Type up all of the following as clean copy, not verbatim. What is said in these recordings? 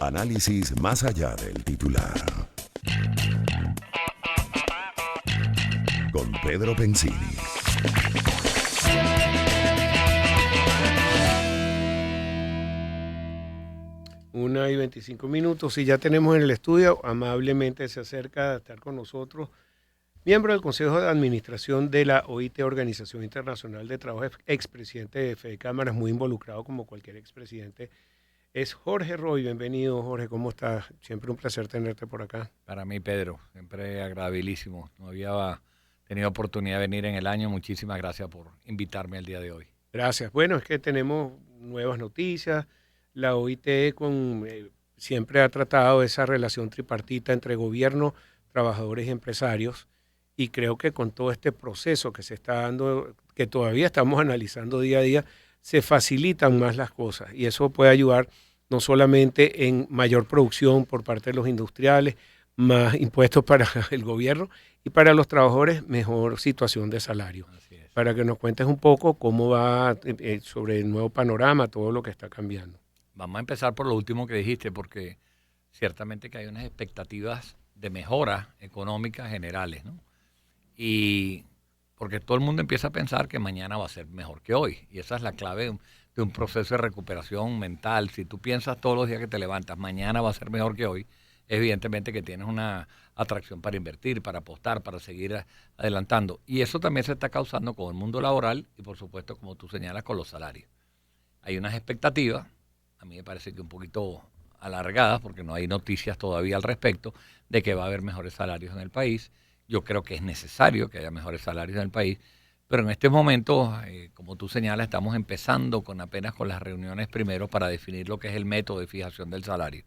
Análisis más allá del titular. Con Pedro Pensini. Una y 25 minutos y ya tenemos en el estudio, amablemente se acerca a estar con nosotros, miembro del Consejo de Administración de la OIT, Organización Internacional de Trabajo, expresidente de Fede Cámaras, muy involucrado como cualquier expresidente, es Jorge Roy. Bienvenido, Jorge, ¿cómo estás? Siempre un placer tenerte por acá. Para mí, Pedro, siempre agradabilísimo. No había tenido oportunidad de venir en el año. Muchísimas gracias por invitarme el día de hoy. Gracias. Bueno, es que tenemos nuevas noticias. La OIT siempre ha tratado esa relación tripartita entre gobierno, trabajadores y empresarios, y creo que con todo este proceso que se está dando, que todavía estamos analizando día a día, se facilitan más las cosas y eso puede ayudar no solamente en mayor producción por parte de los industriales, más impuestos para el gobierno y para los trabajadores mejor situación de salario. Así es. Para que nos cuentes un poco cómo va sobre el nuevo panorama, todo lo que está cambiando. Vamos a empezar por lo último que dijiste, porque ciertamente que hay unas expectativas de mejora económicas generales, ¿no? Y porque todo el mundo empieza a pensar que mañana va a ser mejor que hoy. Y esa es la clave de un proceso de recuperación mental. Si tú piensas todos los días que te levantas, mañana va a ser mejor que hoy, evidentemente que tienes una atracción para invertir, para apostar, para seguir adelantando. Y eso también se está causando con el mundo laboral y, por supuesto, como tú señalas, con los salarios. Hay unas expectativas, a mí me parece que un poquito alargadas, porque no hay noticias todavía al respecto, de que va a haber mejores salarios en el país. Yo creo que es necesario que haya mejores salarios en el país, pero en este momento, como tú señalas, estamos empezando apenas con las reuniones primero para definir lo que es el método de fijación del salario.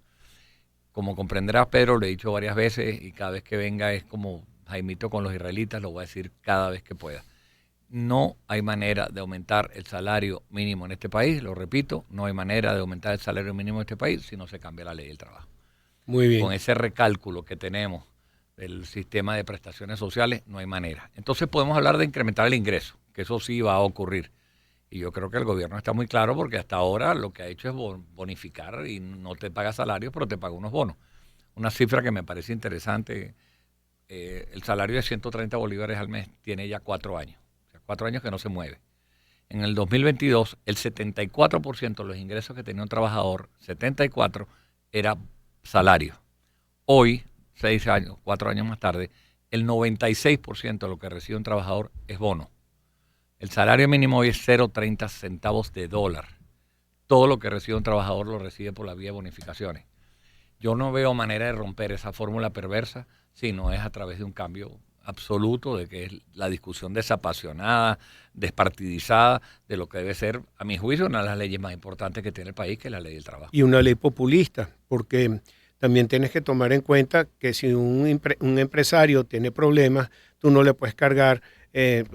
Como comprenderás, Pedro, lo he dicho varias veces y cada vez que venga es como Jaimito con los israelitas, lo voy a decir cada vez que pueda. No hay manera de aumentar el salario mínimo en este país, lo repito, no hay manera de aumentar el salario mínimo en este país si no se cambia la ley del trabajo. Muy bien. Con ese recálculo que tenemos del sistema de prestaciones sociales, no hay manera. Entonces podemos hablar de incrementar el ingreso, que eso sí va a ocurrir. Y yo creo que el gobierno está muy claro porque hasta ahora lo que ha hecho es bonificar y no te paga salarios, pero te paga unos bonos. Una cifra que me parece interesante, el salario de 130 bolívares al mes tiene ya 4 años. 4 años que no se mueve. En el 2022, el 74% de los ingresos que tenía un trabajador, 74%, era salario. Hoy, 4 años más tarde, el 96% de lo que recibe un trabajador es bono. El salario mínimo hoy es 0,30 centavos de dólar. Todo lo que recibe un trabajador lo recibe por la vía de bonificaciones. Yo no veo manera de romper esa fórmula perversa si no es a través de un cambio absoluto, de que es la discusión desapasionada, despartidizada, de lo que debe ser, a mi juicio, una de las leyes más importantes que tiene el país, que es la ley del trabajo. Y una ley populista, porque también tienes que tomar en cuenta que si un empresario tiene problemas, tú no le puedes cargar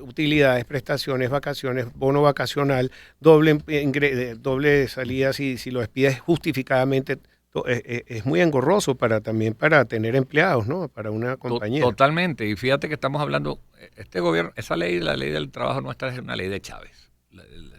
utilidades, prestaciones, vacaciones, bono vacacional, doble salida si lo despides justificadamente. Es muy engorroso también para tener empleados, ¿no? Para una compañía. Totalmente. Y fíjate que estamos hablando, este gobierno, esa ley, la ley del trabajo nuestra es una ley de Chávez.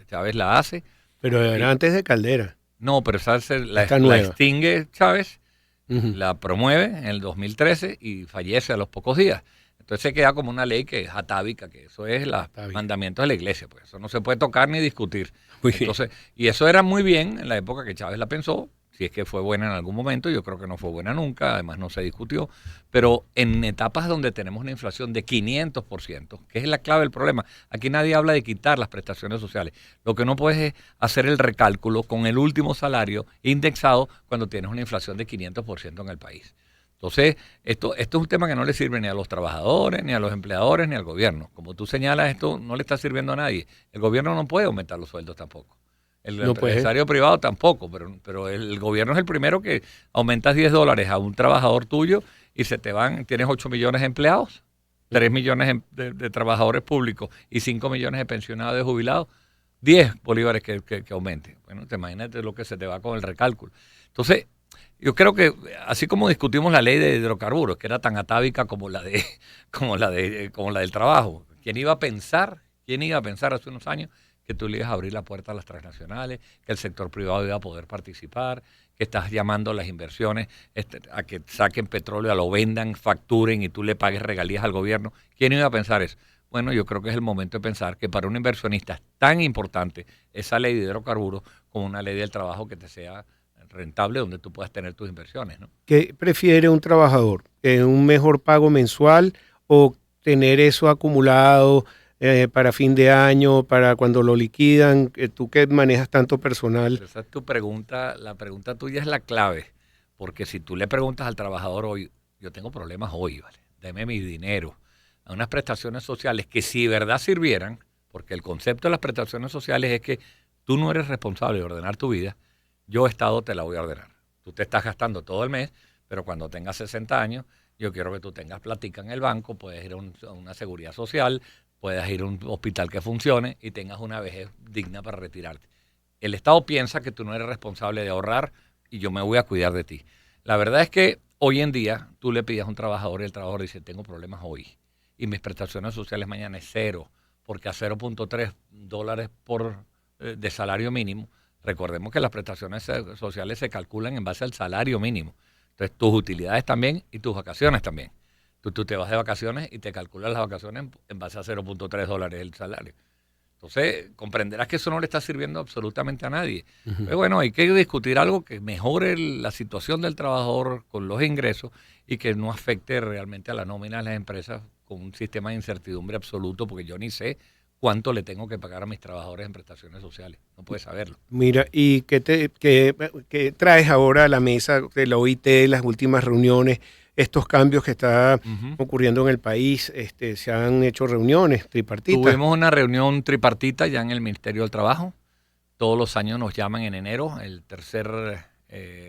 Chávez la hace. Pero era antes de Caldera. No, pero esa la extingue Chávez, la promueve en el 2013 y fallece a los pocos días. Entonces se queda como una ley que es atávica, que eso es los mandamientos de la iglesia, pues eso no se puede tocar ni discutir. Entonces, y eso era muy bien en la época que Chávez la pensó. Si es que fue buena en algún momento, yo creo que no fue buena nunca, además no se discutió, pero en etapas donde tenemos una inflación de 500%, que es la clave del problema, aquí nadie habla de quitar las prestaciones sociales, lo que no puedes es hacer el recálculo con el último salario indexado cuando tienes una inflación de 500% en el país. Entonces, esto es un tema que no le sirve ni a los trabajadores, ni a los empleadores, ni al gobierno. Como tú señalas, esto no le está sirviendo a nadie. El gobierno no puede aumentar los sueldos tampoco. El empresario privado tampoco, pero el gobierno es el primero que aumentas $10 a un trabajador tuyo y se te van, tienes 8 millones de empleados, 3 millones de trabajadores públicos y 5 millones de pensionados de jubilados, 10 bolívares que aumente. Bueno, te imaginas lo que se te va con el recálculo. Entonces, yo creo que así como discutimos la ley de hidrocarburos, que era tan atávica como la del trabajo, ¿quién iba a pensar hace unos años que tú le ibas a abrir la puerta a las transnacionales, que el sector privado iba a poder participar, que estás llamando a las inversiones a que saquen petróleo, a lo vendan, facturen y tú le pagues regalías al gobierno. ¿Quién iba a pensar eso? Bueno, yo creo que es el momento de pensar que para un inversionista es tan importante esa ley de hidrocarburos como una ley del trabajo que te sea rentable, donde tú puedas tener tus inversiones, ¿no? ¿Qué prefiere un trabajador? ¿Un mejor pago mensual o tener eso acumulado para fin de año, para cuando lo liquidan? Tú que manejas tanto personal. Esa es tu pregunta. La pregunta tuya es la clave, porque si tú le preguntas al trabajador hoy, yo tengo problemas hoy, ¿vale? Deme mi dinero a unas prestaciones sociales que si de verdad sirvieran, porque el concepto de las prestaciones sociales es que tú no eres responsable de ordenar tu vida, yo Estado te la voy a ordenar. Tú te estás gastando todo el mes, pero cuando tengas 60 años, yo quiero que tú tengas platica en el banco, puedes ir a una seguridad social, puedas ir a un hospital que funcione y tengas una vejez digna para retirarte. El Estado piensa que tú no eres responsable de ahorrar y yo me voy a cuidar de ti. La verdad es que hoy en día tú le pides a un trabajador y el trabajador dice, tengo problemas hoy y mis prestaciones sociales mañana es cero, porque a $0.3 de salario mínimo, recordemos que las prestaciones sociales se calculan en base al salario mínimo. Entonces, tus utilidades también y tus vacaciones también. Tú te vas de vacaciones y te calculas las vacaciones en base a $0.3 el salario. Entonces, comprenderás que eso no le está sirviendo absolutamente a nadie. Pero bueno, hay que discutir algo que mejore la situación del trabajador con los ingresos y que no afecte realmente a la nómina de las empresas con un sistema de incertidumbre absoluto, porque yo ni sé cuánto le tengo que pagar a mis trabajadores en prestaciones sociales. No puedes saberlo. Mira, ¿y qué traes ahora a la mesa de la OIT, las últimas reuniones, estos cambios que está ocurriendo en el país? Se han hecho reuniones tripartitas. Tuvimos una reunión tripartita ya en el Ministerio del Trabajo. Todos los años nos llaman en enero, el tercer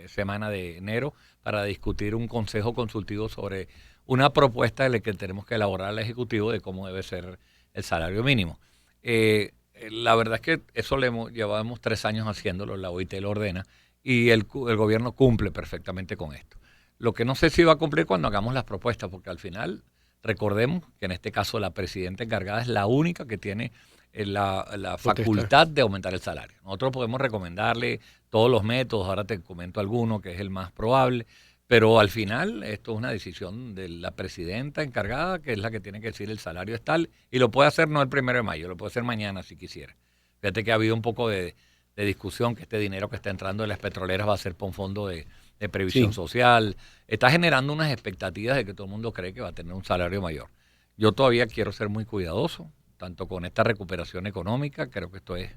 semana de enero, para discutir un consejo consultivo sobre una propuesta de la que tenemos que elaborar al Ejecutivo de cómo debe ser el salario mínimo. La verdad es que eso llevamos 3 años haciéndolo, la OIT lo ordena, y el gobierno cumple perfectamente con esto. Lo que no sé si va a cumplir cuando hagamos las propuestas, porque al final, recordemos que en este caso la presidenta encargada es la única que tiene la facultad de aumentar el salario. Nosotros podemos recomendarle todos los métodos, ahora te comento alguno que es el más probable, pero al final esto es una decisión de la presidenta encargada, que es la que tiene que decir el salario es tal, y lo puede hacer no el 1 de mayo, lo puede hacer mañana si quisiera. Fíjate que ha habido un poco de discusión que este dinero que está entrando de las petroleras va a ser por un fondo de previsión social. Está generando unas expectativas de que todo el mundo cree que va a tener un salario mayor. Yo todavía quiero ser muy cuidadoso, tanto con esta recuperación económica, creo que esto es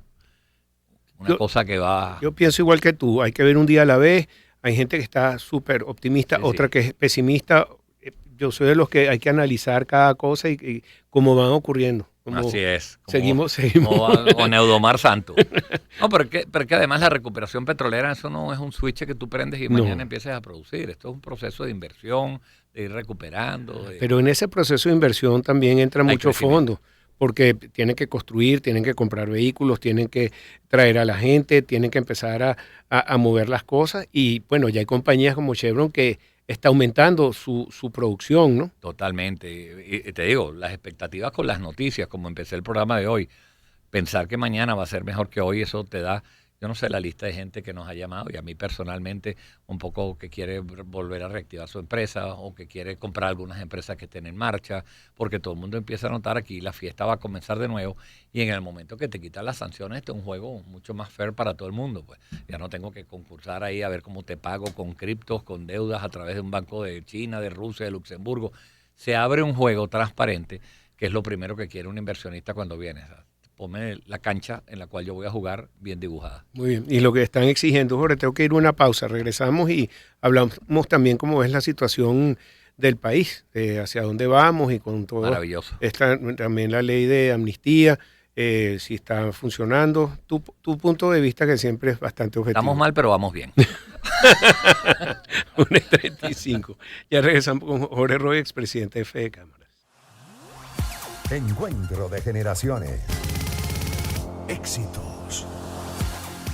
una cosa que va... Yo pienso igual que tú, hay que ver un día a la vez. Hay gente que está súper optimista, otra que es pesimista. Yo soy de los que hay que analizar cada cosa y cómo van ocurriendo. Así es. Seguimos. Con Eudomar Santos. No, pero que además la recuperación petrolera, eso no es un switch que tú prendes y mañana empiezas a producir. Esto es un proceso de inversión, de ir recuperando. Pero en ese proceso de inversión también entran muchos fondos, porque tienen que construir, tienen que comprar vehículos, tienen que traer a la gente, tienen que empezar a mover las cosas. Y bueno, ya hay compañías como Chevron que está aumentando su producción, ¿no? Totalmente. Y te digo, las expectativas con las noticias, como empecé el programa de hoy, pensar que mañana va a ser mejor que hoy, eso te da, yo no sé, la lista de gente que nos ha llamado y a mí personalmente un poco que quiere volver a reactivar su empresa o que quiere comprar algunas empresas que estén en marcha, porque todo el mundo empieza a notar aquí, la fiesta va a comenzar de nuevo y en el momento que te quitan las sanciones, este es un juego mucho más fair para todo el mundo. Pues ya no tengo que concursar ahí a ver cómo te pago con criptos, con deudas a través de un banco de China, de Rusia, de Luxemburgo. Se abre un juego transparente, que es lo primero que quiere un inversionista cuando viene. Ponme la cancha en la cual yo voy a jugar bien dibujada. Muy bien. Y lo que están exigiendo, Jorge, tengo que ir a una pausa. Regresamos y hablamos también cómo es la situación del país, hacia dónde vamos y con todo. Maravilloso. También la ley de amnistía, si está funcionando. Tu punto de vista que siempre es bastante objetivo. Estamos mal, pero vamos bien. 1:35. Ya regresamos con Jorge Roy, expresidente de Fede Cámaras. Encuentro de generaciones. Éxitos.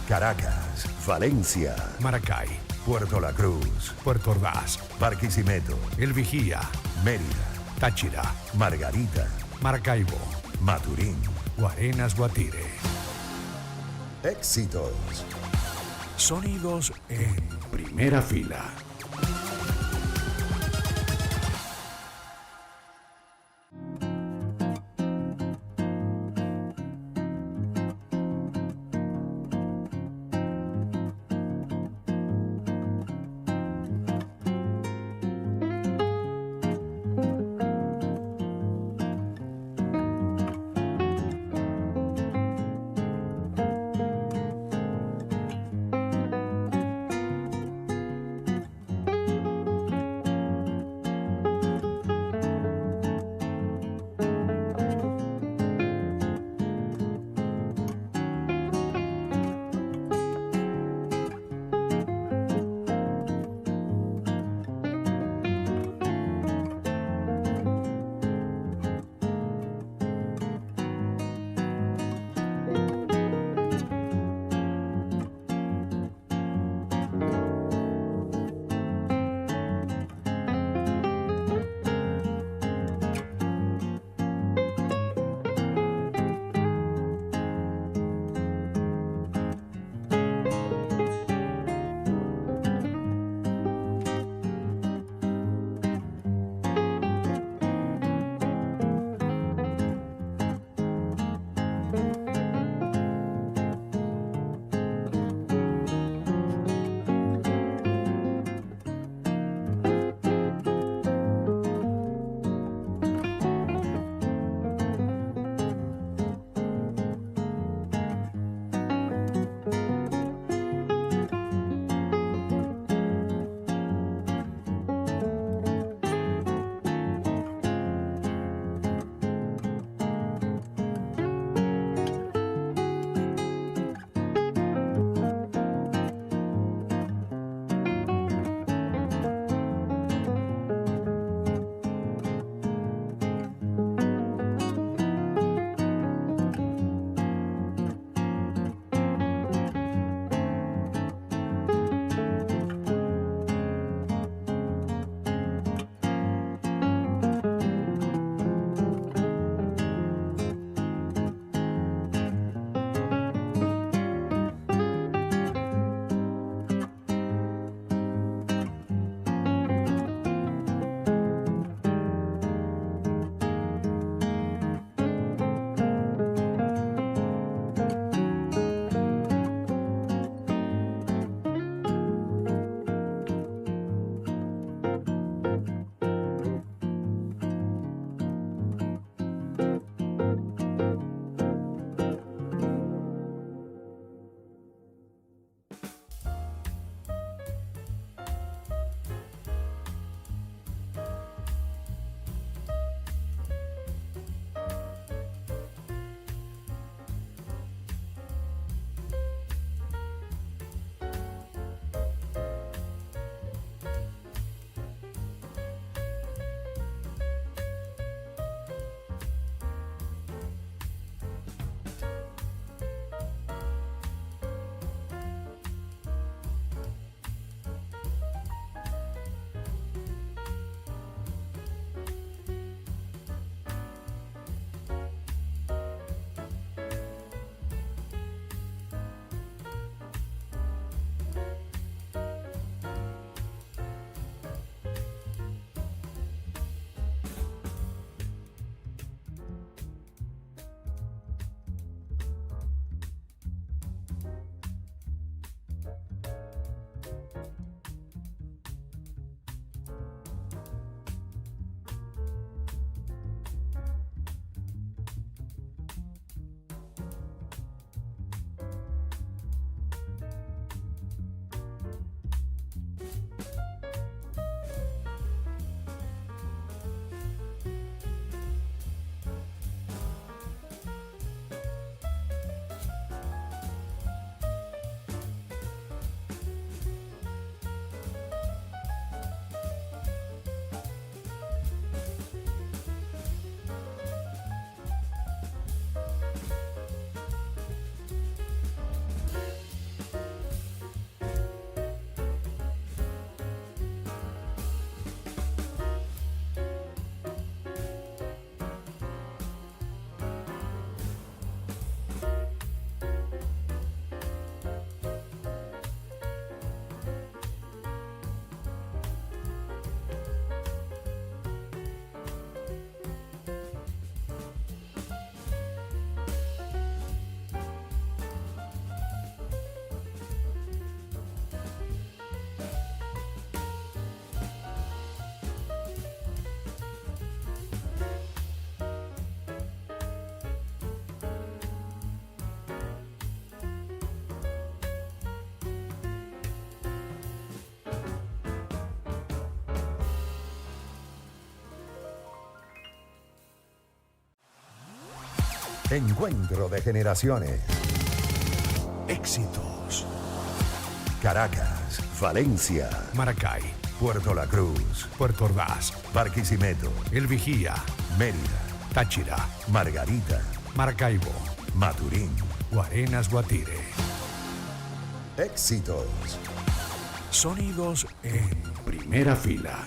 Caracas, Valencia, Maracay, Puerto La Cruz, Puerto Ordaz, Barquisimeto, El Vigía, Mérida, Táchira, Margarita, Maracaibo, Maturín, Guarenas, Guatire. Éxitos. Sonidos en primera fila. Encuentro de generaciones. Éxitos. Caracas, Valencia, Maracay, Puerto La Cruz, Puerto Ordaz, Barquisimeto, El Vigía, Mérida, Táchira, Margarita, Maracaibo, Maturín. Guarenas, Guatire. Éxitos. Sonidos en primera fila.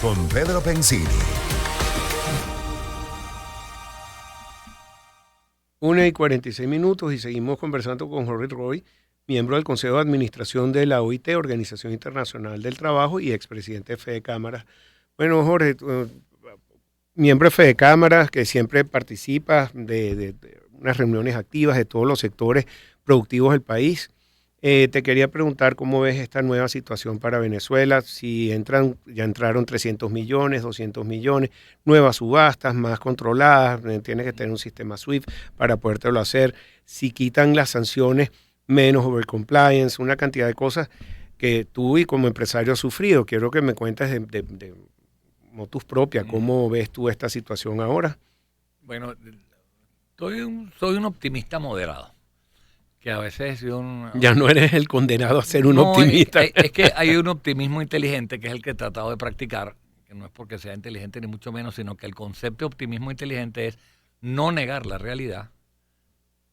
con Pedro Pensini. 1:46 y seguimos conversando con Jorge Roy, miembro del Consejo de Administración de la OIT, Organización Internacional del Trabajo, y expresidente de Fede Cámaras. Bueno, Jorge, miembro de Fede Cámaras, que siempre participa de unas reuniones activas de todos los sectores productivos del país. Te quería preguntar cómo ves esta nueva situación para Venezuela, si ya entraron 300 millones, 200 millones, nuevas subastas más controladas, tienes que tener un sistema SWIFT para podértelo hacer, si quitan las sanciones, menos overcompliance, una cantidad de cosas que tú y como empresario has sufrido. Quiero que me cuentes de motus propia, ¿cómo ves tú esta situación ahora? Bueno, soy un optimista moderado. Que a veces ya no eres el condenado a ser un optimista. Es que hay un optimismo inteligente que es el que he tratado de practicar, que no es porque sea inteligente ni mucho menos, sino que el concepto de optimismo inteligente es no negar la realidad,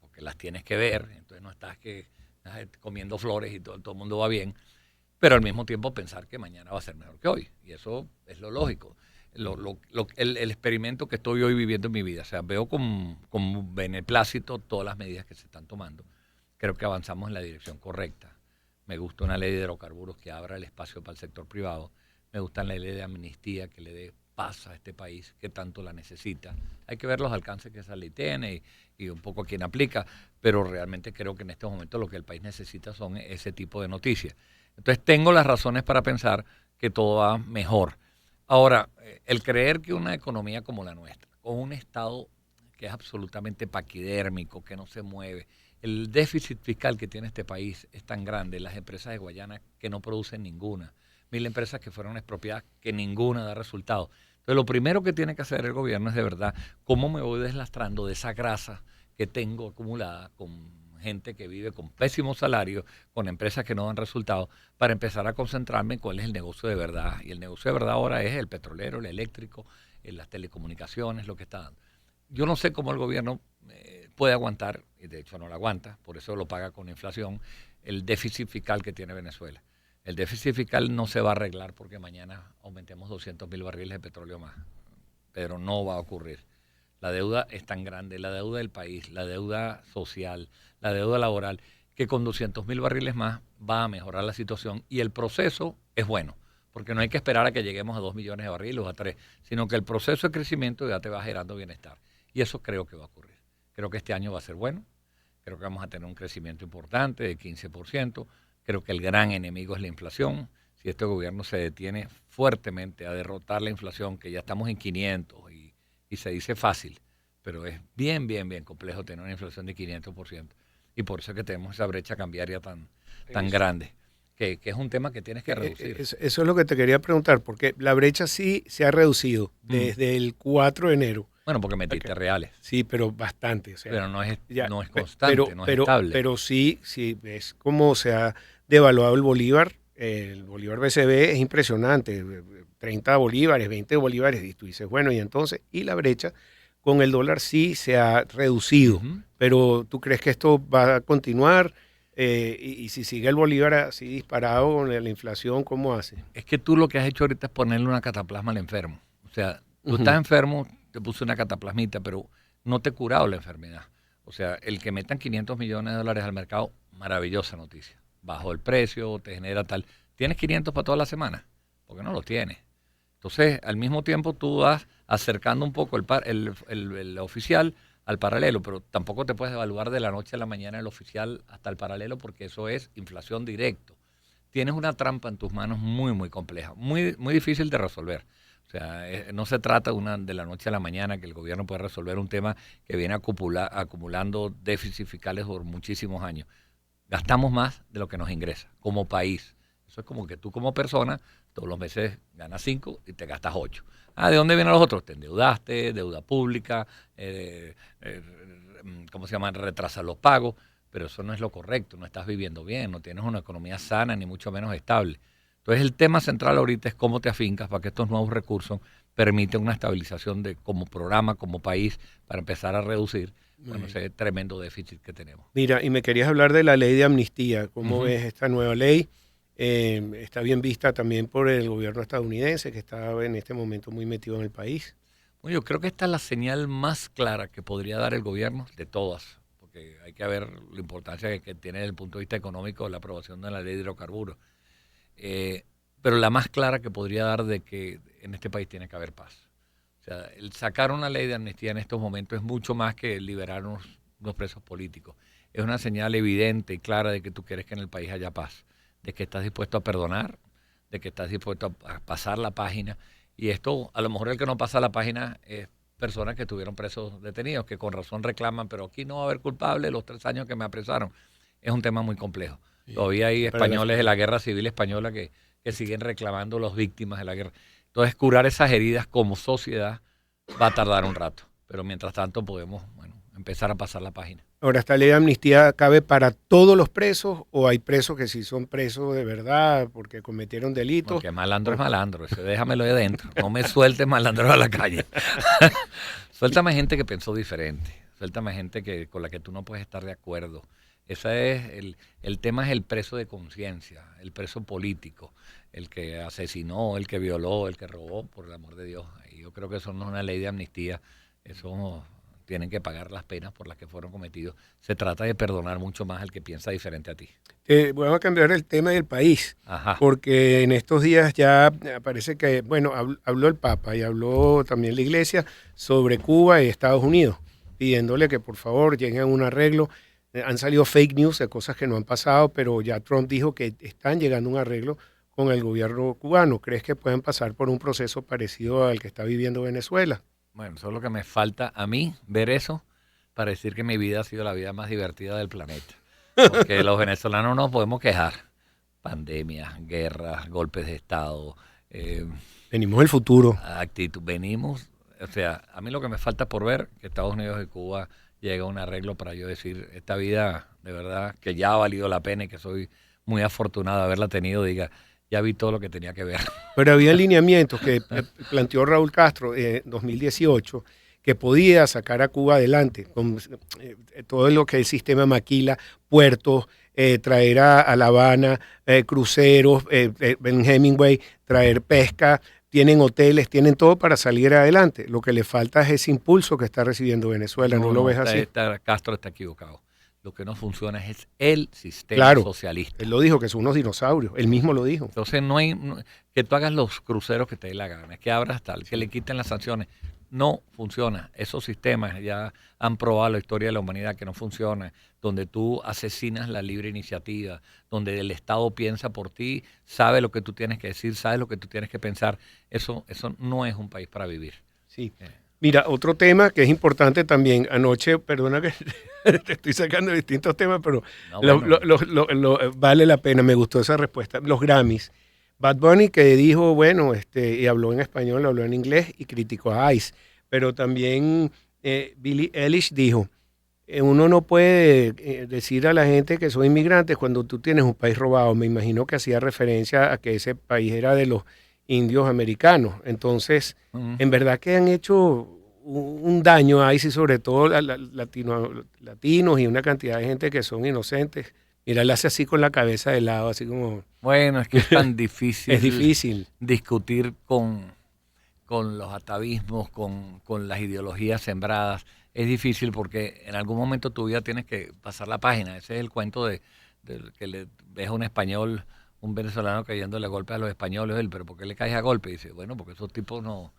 porque las tienes que ver, entonces no estás comiendo flores y todo el mundo va bien, pero al mismo tiempo pensar que mañana va a ser mejor que hoy, y eso es lo lógico. El experimento que estoy hoy viviendo en mi vida, o sea, veo con beneplácito todas las medidas que se están tomando. Creo que avanzamos en la dirección correcta. Me gusta una ley de hidrocarburos que abra el espacio para el sector privado. Me gusta la ley de amnistía que le dé paz a este país que tanto la necesita. Hay que ver los alcances que esa ley tiene y un poco a quién aplica, pero realmente creo que en este momento lo que el país necesita son ese tipo de noticias. Entonces tengo las razones para pensar que todo va mejor. Ahora, el creer que una economía como la nuestra, con un Estado que es absolutamente paquidérmico, que no se mueve, el déficit fiscal que tiene este país es tan grande, las empresas de Guayana que no producen ninguna, 1.000 empresas que fueron expropiadas que ninguna da resultado. Entonces lo primero que tiene que hacer el gobierno es de verdad cómo me voy deslastrando de esa grasa que tengo acumulada con gente que vive con pésimos salarios, con empresas que no dan resultados, para empezar a concentrarme en cuál es el negocio de verdad. Y el negocio de verdad ahora es el petrolero, el eléctrico, las telecomunicaciones, lo que está dando. Yo no sé cómo el gobierno puede aguantar, y de hecho no lo aguanta, por eso lo paga con inflación, el déficit fiscal que tiene Venezuela. El déficit fiscal no se va a arreglar porque mañana aumentemos 200.000 barriles de petróleo más, pero no va a ocurrir. La deuda es tan grande, la deuda del país, la deuda social, la deuda laboral, que con 200.000 barriles más va a mejorar la situación y el proceso es bueno, porque no hay que esperar a que lleguemos a 2 millones de barriles o a 3, sino que el proceso de crecimiento ya te va generando bienestar. Y eso creo que va a ocurrir. Creo que este año va a ser bueno, creo que vamos a tener un crecimiento importante de 15%, creo que el gran enemigo es la inflación. Si este gobierno se detiene fuertemente a derrotar la inflación, que ya estamos en 500 y se dice fácil, pero es bien complejo tener una inflación de 500%. Y por eso es que tenemos esa brecha cambiaria tan grande, que es un tema que tienes que reducir. Eso es lo que te quería preguntar, porque la brecha sí se ha reducido desde el 4 de enero. Bueno, porque metiste reales. Sí, pero bastante. O sea, pero no es constante, no es estable. Pero sí ves cómo se ha devaluado el bolívar. El bolívar BCB es impresionante. 30 bolívares, 20 bolívares. Y tú dices, bueno, y entonces, y la brecha con el dólar sí se ha reducido. Pero ¿tú crees que esto va a continuar? Y si sigue el bolívar así disparado con la inflación, ¿cómo hace? Es que tú lo que has hecho ahorita es ponerle una cataplasma al enfermo. O sea, tú estás enfermo, te puse una cataplasmita, pero no te he curado la enfermedad. O sea, el que metan 500 millones de dólares al mercado, maravillosa noticia. Bajó el precio, te genera tal. ¿Tienes 500 para toda la semana? Porque no lo tienes. Entonces, al mismo tiempo tú vas acercando un poco el oficial al paralelo, pero tampoco te puedes evaluar de la noche a la mañana el oficial hasta el paralelo porque eso es inflación directo. Tienes una trampa en tus manos muy compleja, muy difícil de resolver. O sea, no se trata de la noche a la mañana que el gobierno puede resolver un tema que viene acumulando déficits fiscales por muchísimos años. Gastamos más de lo que nos ingresa como país. Eso es como que tú como persona todos los meses ganas 5 y te gastas 8. ¿De dónde vienen los otros? Te endeudaste, deuda pública, ¿cómo se llama? Retrasar los pagos, pero eso no es lo correcto, no estás viviendo bien, no tienes una economía sana ni mucho menos estable. Entonces el tema central ahorita es cómo te afincas para que estos nuevos recursos permitan una estabilización como programa, como país, para empezar a reducir ese tremendo déficit que tenemos. Mira, y me querías hablar de la ley de amnistía. ¿Cómo ves esta nueva ley? está bien vista también por el gobierno estadounidense, que está en este momento muy metido en el país. Bueno, yo creo que esta es la señal más clara que podría dar el gobierno de todas, porque hay que ver la importancia que tiene desde el punto de vista económico la aprobación de la ley de hidrocarburos. Pero la más clara que podría dar de que en este país tiene que haber paz. O sea, el sacar una ley de amnistía en estos momentos es mucho más que liberar unos presos políticos. Es una señal evidente y clara de que tú quieres que en el país haya paz, de que estás dispuesto a perdonar, de que estás dispuesto a pasar la página. Y esto, a lo mejor el que no pasa la página es personas que tuvieron presos detenidos, que con razón reclaman, pero aquí no va a haber culpable los 3 años que me apresaron. Es un tema muy complejo. Sí. Todavía hay españoles de la guerra civil española que siguen reclamando las víctimas de la guerra. Entonces, curar esas heridas como sociedad va a tardar un rato. Pero mientras tanto podemos, empezar a pasar la página. Ahora, ¿esta ley de amnistía cabe para todos los presos o hay presos que sí son presos de verdad porque cometieron delitos? Porque malandro es malandro, ese déjamelo de dentro. No me sueltes malandro a la calle. Suéltame gente que pensó diferente. Suéltame gente con la que tú no puedes estar de acuerdo. Ese es el tema, es el preso de conciencia, el preso político, el que asesinó, el que violó, el que robó, por el amor de Dios. Y yo creo que eso no es una ley de amnistía, eso tienen que pagar las penas por las que fueron cometidos. Se trata de perdonar mucho más al que piensa diferente a ti. Vamos a cambiar el tema del país, Ajá. Porque en estos días ya parece que, habló el Papa y habló también la Iglesia sobre Cuba y Estados Unidos, pidiéndole que por favor lleguen a un arreglo. Han salido fake news de cosas que no han pasado, pero ya Trump dijo que están llegando a un arreglo con el gobierno cubano. ¿Crees que pueden pasar por un proceso parecido al que está viviendo Venezuela? Bueno, eso es lo que me falta a mí, ver eso, para decir que mi vida ha sido la vida más divertida del planeta. Porque los venezolanos no podemos quejar. Pandemias, guerras, golpes de Estado. Venimos del futuro. Venimos, o sea, a mí lo que me falta por ver, que Estados Unidos y Cuba llega a un arreglo para yo decir, esta vida de verdad que ya ha valido la pena y que soy muy afortunado de haberla tenido, diga, ya vi todo lo que tenía que ver. Pero había lineamientos que planteó Raúl Castro en 2018 que podía sacar a Cuba adelante con todo lo que el sistema maquila, puertos, traer a La Habana, cruceros, en Hemingway, traer pesca, tienen hoteles, tienen todo para salir adelante. Lo que le falta es ese impulso que está recibiendo Venezuela, ¿no lo ves así? Castro está equivocado. Lo que no funciona es el sistema socialista. Él lo dijo, que son unos dinosaurios. Él mismo lo dijo. Entonces no hay que tú hagas los cruceros que te dé la gana, que abras tal, que le quiten las sanciones. No funciona. Esos sistemas ya han probado la historia de la humanidad que no funciona, donde tú asesinas la libre iniciativa, donde el Estado piensa por ti, sabe lo que tú tienes que decir, sabe lo que tú tienes que pensar. Eso no es un país para vivir. Sí. Mira, otro tema que es importante también. Anoche, perdona que te estoy sacando distintos temas, pero vale la pena. Me gustó esa respuesta. Los Grammys. Bad Bunny, que dijo, y habló en español, habló en inglés y criticó a ICE. Pero también Billie Eilish dijo, uno no puede decir a la gente que son inmigrantes cuando tú tienes un país robado. Me imagino que hacía referencia a que ese país era de los indios americanos. Entonces, en verdad que han hecho un daño a ICE, sobre todo latinos y una cantidad de gente que son inocentes. Mira, le hace así con la cabeza de lado, así como... Bueno, es que es tan difícil. Es difícil discutir con los atavismos, con las ideologías sembradas. Es difícil porque en algún momento de tu vida tienes que pasar la página. Ese es el cuento de que le ves a un español, un venezolano cayéndole a golpes a los españoles. Pero ¿por qué le caes a golpe? Y dice, bueno, porque esos tipos nos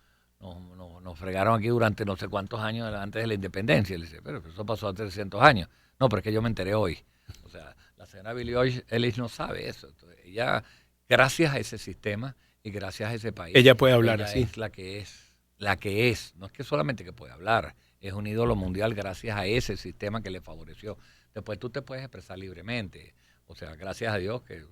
fregaron aquí durante no sé cuántos años antes de la independencia. Y le dice, pero eso pasó hace 300 años. No, pero es que yo me enteré hoy. O sea, la señora Billie Eilish no sabe eso. Entonces, ella, gracias a ese sistema y gracias a ese país, ella puede hablar ella así. Es la que es. No es que solamente que puede hablar, es un ídolo mundial gracias a ese sistema que le favoreció. Después tú te puedes expresar libremente. O sea, gracias a Dios que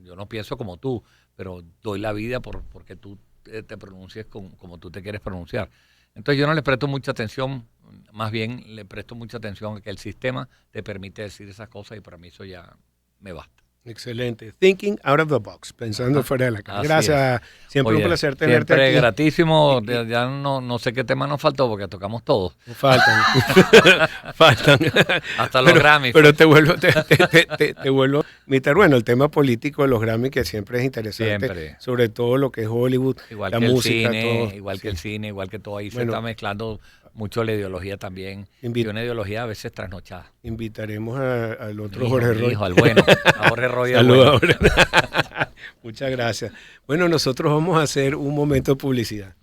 yo no pienso como tú, pero doy la vida porque tú te pronuncies como tú te quieres pronunciar. Entonces yo no le presto mucha atención, más bien le presto mucha atención a que el sistema te permite decir esas cosas y para mí eso ya me basta. Excelente. Thinking out of the box, pensando fuera de la caja. Así Gracias. Siempre un placer tenerte siempre aquí. gratísimo. Ya no sé qué tema nos faltó porque tocamos todos. Faltan. Faltan. Hasta los Grammys. Pero te vuelvo, te vuelvo a invitar. Bueno, el tema político de los Grammys, que siempre es interesante. Siempre. Sobre todo lo que es Hollywood, igual la que música. El cine, todo. igual que el cine, igual que todo ahí. Se está mezclando mucho la ideología también. Y una ideología a veces trasnochada. Invitaremos al otro Jorge Roy. Al bueno. A Jorge Roy. Saludos. Muchas gracias. Bueno, nosotros vamos a hacer un momento de publicidad.